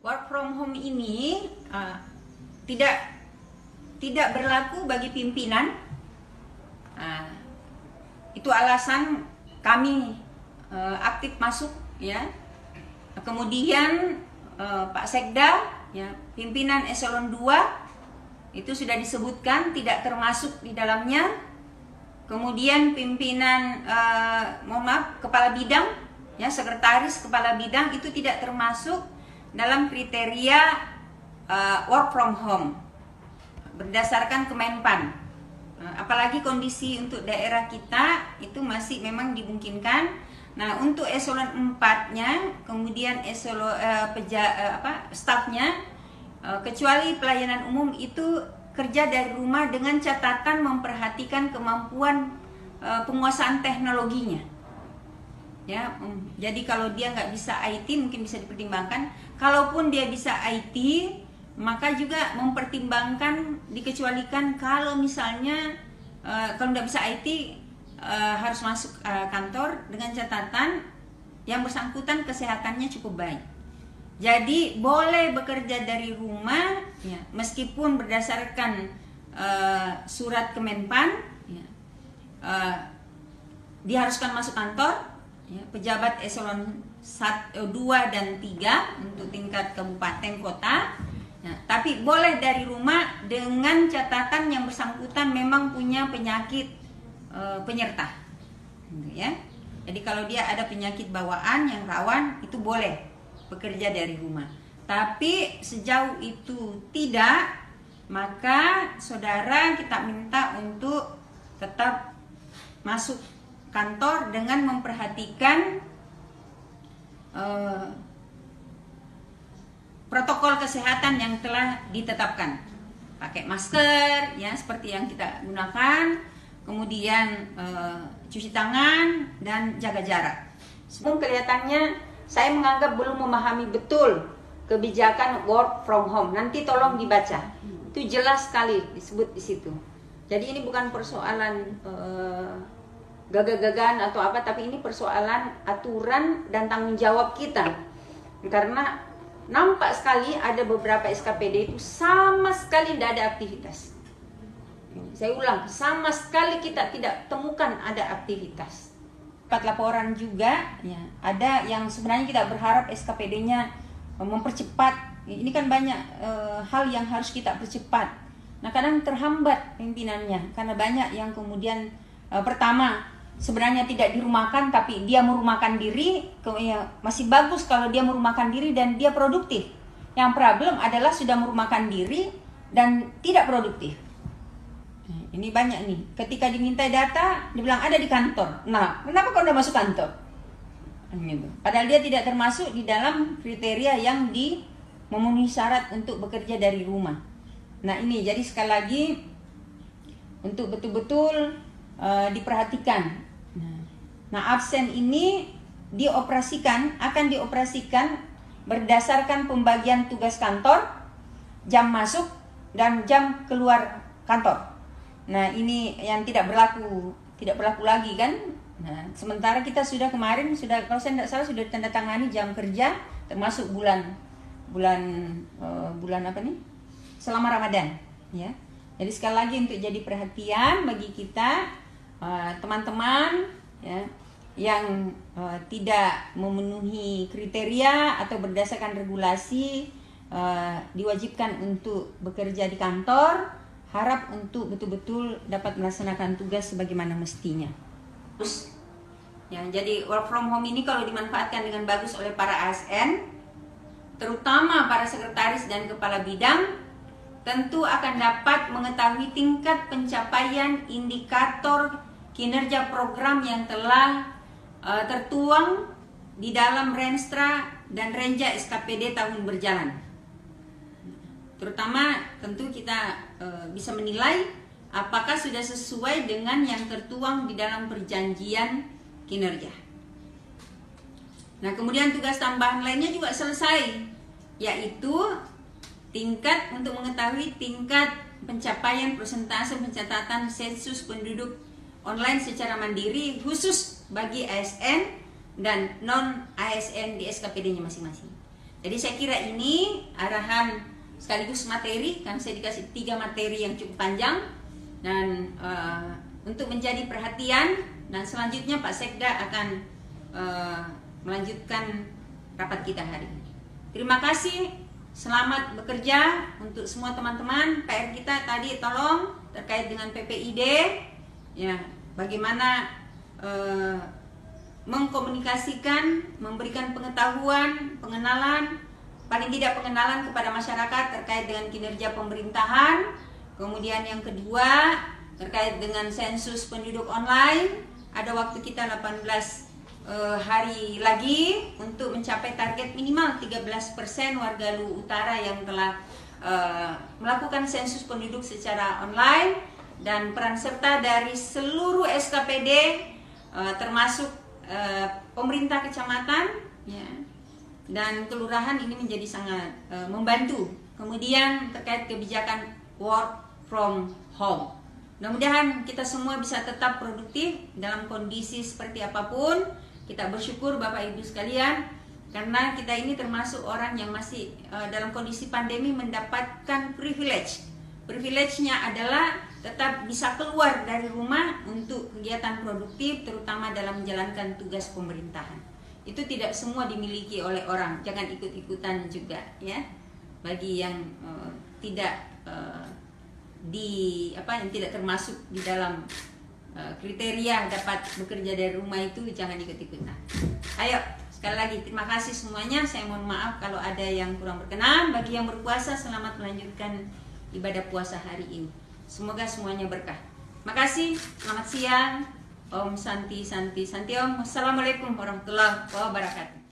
work from home ini tidak berlaku bagi pimpinan. Itu alasan kami aktif masuk, ya. Kemudian Pak Sekda, ya, pimpinan eselon 2 itu sudah disebutkan tidak termasuk di dalamnya. Kemudian pimpinan kepala bidang, ya, sekretaris kepala bidang itu tidak termasuk dalam kriteria work from home berdasarkan Kemenpan. Apalagi kondisi untuk daerah kita itu masih memang dimungkinkan. Nah, untuk eselon 4-nya, kemudian eselon stafnya, kecuali pelayanan umum itu kerja dari rumah dengan catatan memperhatikan kemampuan penguasaan teknologinya. Ya, jadi kalau dia nggak bisa IT mungkin bisa dipertimbangkan. Kalaupun dia bisa IT, maka juga mempertimbangkan dikecualikan kalau misalnya kalau nggak bisa IT harus masuk kantor dengan catatan yang bersangkutan kesehatannya cukup baik. Jadi boleh bekerja dari rumah, ya, meskipun berdasarkan surat Kemenpan, ya, diharuskan masuk kantor, ya, pejabat eselon 2 dan 3 untuk tingkat kabupaten kota. Nah, tapi boleh dari rumah dengan catatan yang bersangkutan memang punya penyakit penyerta, ya. Jadi kalau dia ada penyakit bawaan yang rawan itu boleh bekerja dari rumah. Tapi sejauh itu tidak, maka saudara kita minta untuk tetap masuk kantor dengan memperhatikan protokol kesehatan yang telah ditetapkan. Pakai masker, ya, seperti yang kita gunakan, kemudian cuci tangan dan jaga jarak. Sebelum kelihatannya saya menganggap belum memahami betul kebijakan work from home. Nanti tolong dibaca, itu jelas sekali disebut di situ. Jadi ini bukan persoalan gagah-gagahan atau apa, tapi ini persoalan aturan dan tanggung jawab kita. Karena nampak sekali ada beberapa SKPD itu sama sekali tidak ada aktivitas. Saya ulang, sama sekali kita tidak temukan ada aktivitas. Dapat laporan juga, ya, ada yang sebenarnya kita berharap SKPD-nya mempercepat. Ini kan banyak hal yang harus kita percepat. Nah, kadang terhambat pimpinannya karena banyak yang kemudian pertama sebenarnya tidak dirumahkan tapi dia merumahkan diri. Ya, masih bagus kalau dia merumahkan diri dan dia produktif. Yang problem adalah sudah merumahkan diri dan tidak produktif. Ini banyak nih, ketika diminta data dibilang ada di kantor. Nah, kenapa kau udah masuk kantor? Padahal dia tidak termasuk di dalam kriteria yang memenuhi syarat untuk bekerja dari rumah. Nah, ini jadi sekali lagi untuk betul-betul diperhatikan. Nah, absen ini akan dioperasikan berdasarkan pembagian tugas kantor, jam masuk dan jam keluar kantor. Nah, ini yang tidak berlaku lagi kan. Nah, sementara kita kemarin kalau saya tidak salah sudah ditandatangani jam kerja termasuk bulan apa nih? Selama Ramadan, ya. Jadi sekali lagi untuk jadi perhatian bagi kita teman-teman, ya, yang tidak memenuhi kriteria atau berdasarkan regulasi diwajibkan untuk bekerja di kantor, harap untuk betul-betul dapat melaksanakan tugas sebagaimana mestinya. Terus, ya, jadi work from home ini kalau dimanfaatkan dengan bagus oleh para ASN, terutama para sekretaris dan kepala bidang, tentu akan dapat mengetahui tingkat pencapaian indikator kinerja program yang telah tertuang di dalam Renstra dan Renja SKPD tahun berjalan. Terutama tentu kita bisa menilai apakah sudah sesuai dengan yang tertuang di dalam perjanjian kinerja. Nah, kemudian tugas tambahan lainnya juga selesai, yaitu tingkat untuk mengetahui tingkat pencapaian persentase pencatatan sensus penduduk online secara mandiri khusus bagi ASN dan non-ASN di SKPD-nya masing-masing. Jadi saya kira ini arahan sekaligus materi, kan saya dikasih 3 materi yang cukup panjang, dan untuk menjadi perhatian, dan selanjutnya Pak Sekda akan melanjutkan rapat kita hari ini. Terima kasih, selamat bekerja untuk semua teman-teman. PR kita tadi tolong terkait dengan PPID, ya, bagaimana mengkomunikasikan, memberikan pengetahuan, pengenalan, paling tidak pengenalan kepada masyarakat terkait dengan kinerja pemerintahan. Kemudian yang kedua terkait dengan sensus penduduk online, ada waktu kita 18 hari lagi untuk mencapai target minimal 13% warga Luwu Utara yang telah melakukan sensus penduduk secara online, dan peran serta dari seluruh SKPD termasuk pemerintah kecamatan, ya, dan kelurahan ini menjadi sangat membantu. Kemudian terkait kebijakan work from home, mudah-mudahan kita semua bisa tetap produktif dalam kondisi seperti apapun. Kita bersyukur Bapak Ibu sekalian, karena kita ini termasuk orang yang masih dalam kondisi pandemi mendapatkan privilege. Privilege-nya adalah tetap bisa keluar dari rumah untuk kegiatan produktif, terutama dalam menjalankan tugas pemerintahan. Itu tidak semua dimiliki oleh orang, jangan ikut-ikutan juga, ya. Bagi yang tidak yang tidak termasuk di dalam kriteria dapat bekerja dari rumah itu, jangan ikut-ikutan. Ayo, sekali lagi terima kasih semuanya. Saya mohon maaf kalau ada yang kurang berkenan. Bagi yang berpuasa, selamat melanjutkan ibadah puasa hari ini. Semoga semuanya berkah. Terima kasih, selamat siang. Om Santi Santi Santi Om. Wassalamualaikum warahmatullahi wabarakatuh.